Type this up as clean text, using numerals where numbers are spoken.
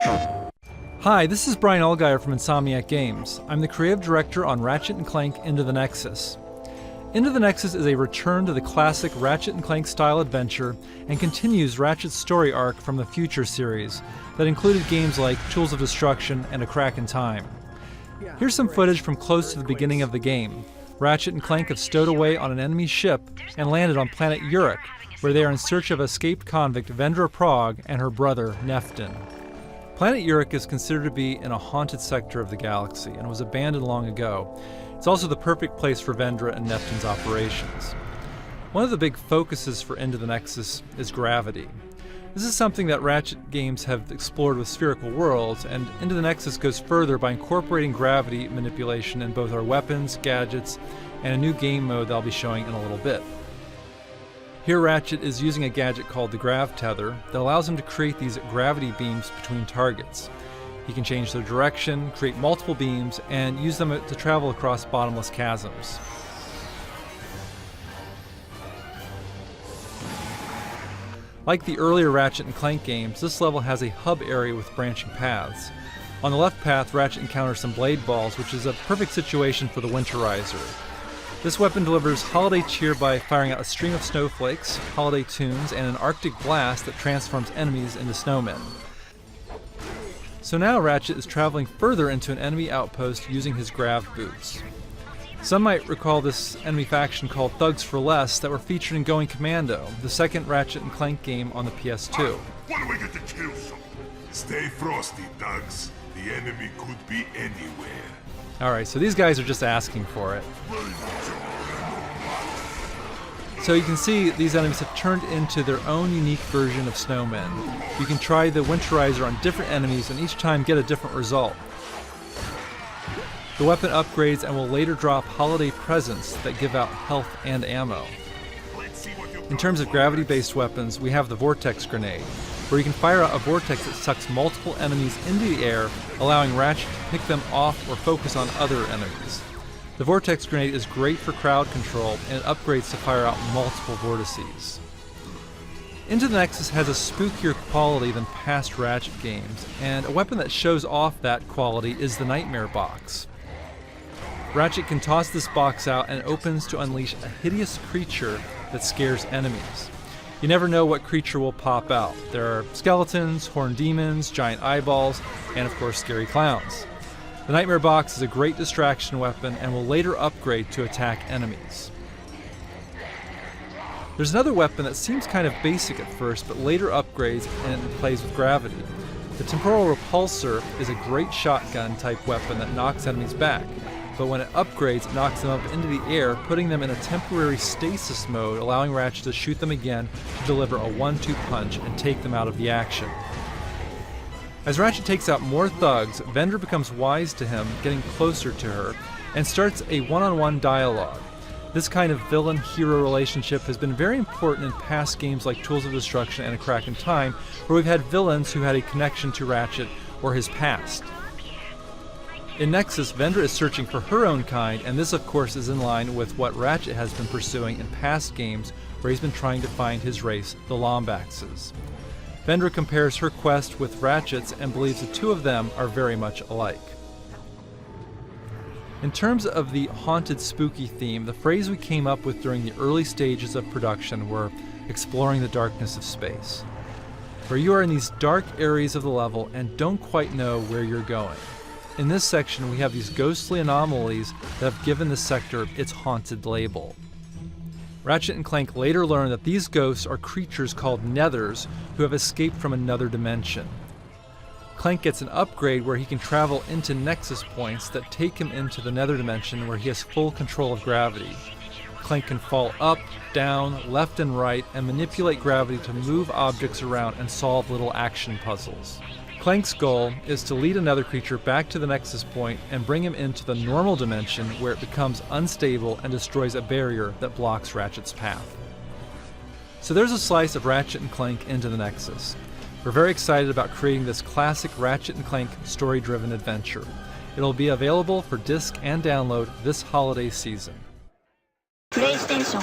Hi, this is Brian Allgeier from Insomniac Games. I'm the creative director on Ratchet & Clank Into the Nexus. Into the Nexus is a return to the classic Ratchet & Clank style adventure and continues Ratchet's story arc from the Future series that included games like Tools of Destruction and A Crack in Time. Here's some footage from close to the beginning of the game. Ratchet and Clank have stowed away on an enemy ship and landed on planet Uruk, where they are in search of escaped convict Vendra Prague and her brother Neftin. Planet Uruk is considered to be in a haunted sector of the galaxy and was abandoned long ago. It's also the perfect place for Vendra and Neftin's operations. One of the big focuses for Into the Nexus is gravity. This is something that Ratchet games have explored with spherical worlds, and Into the Nexus goes further by incorporating gravity manipulation in both our weapons, gadgets, and a new game mode that I'll be showing in a little bit. Here Ratchet is using a gadget called the Grav Tether that allows him to create these gravity beams between targets. He can change their direction, create multiple beams, and use them to travel across bottomless chasms. Like the earlier Ratchet & Clank games, this level has a hub area with branching paths. On the left path, Ratchet encounters some blade balls, which is a perfect situation for the Winterizer. This weapon delivers holiday cheer by firing out a stream of snowflakes, holiday tunes, and an Arctic blast that transforms enemies into snowmen. So now Ratchet is traveling further into an enemy outpost using his grav boots. Some might recall this enemy faction called Thugs for Less that were featured in Going Commando, the second Ratchet & Clank game on the PS2. When we get to kill someone, stay frosty, thugs. The enemy could be anywhere. Alright, so these guys are just asking for it. So you can see these enemies have turned into their own unique version of snowmen. You can try the Winterizer on different enemies and each time get a different result. The weapon upgrades and will later drop holiday presents that give out health and ammo. In terms of gravity-based weapons, we have the Vortex Grenade, where you can fire out a vortex that sucks multiple enemies into the air, allowing Ratchet to pick them off or focus on other enemies. The Vortex Grenade is great for crowd control, and it upgrades to fire out multiple vortices. Into the Nexus has a spookier quality than past Ratchet games, and a weapon that shows off that quality is the Nightmare Box. Ratchet can toss this box out and it opens to unleash a hideous creature that scares enemies. You never know what creature will pop out. There are skeletons, horned demons, giant eyeballs, and of course scary clowns. The Nightmare Box is a great distraction weapon and will later upgrade to attack enemies. There's another weapon that seems kind of basic at first, but later upgrades and plays with gravity. The Temporal Repulsor is a great shotgun type weapon that knocks enemies back, but when it upgrades, it knocks them up into the air, putting them in a temporary stasis mode, allowing Ratchet to shoot them again to deliver a 1-2 punch and take them out of the action. As Ratchet takes out more thugs, Vendra becomes wise to him, getting closer to her, and starts a one-on-one dialogue. This kind of villain-hero relationship has been very important in past games like Tools of Destruction and A Crack in Time, where we've had villains who had a connection to Ratchet or his past. In Nexus, Vendra is searching for her own kind, and this of course is in line with what Ratchet has been pursuing in past games where he's been trying to find his race, the Lombaxes. Vendra compares her quest with Ratchet's and believes the two of them are very much alike. In terms of the haunted spooky theme, the phrase we came up with during the early stages of production were exploring the darkness of space, where you are in these dark areas of the level and don't quite know where you're going. In this section, we have these ghostly anomalies that have given the sector its haunted label. Ratchet and Clank later learn that these ghosts are creatures called Nethers who have escaped from another dimension. Clank gets an upgrade where he can travel into Nexus points that take him into the Nether dimension where he has full control of gravity. Clank can fall up, down, left and right, and manipulate gravity to move objects around and solve little action puzzles. Clank's goal is to lead another creature back to the Nexus point and bring him into the normal dimension where it becomes unstable and destroys a barrier that blocks Ratchet's path. So there's a slice of Ratchet & Clank Into the Nexus. We're very excited about creating this classic Ratchet & Clank story-driven adventure. It'll be available for disc and download this holiday season. PlayStation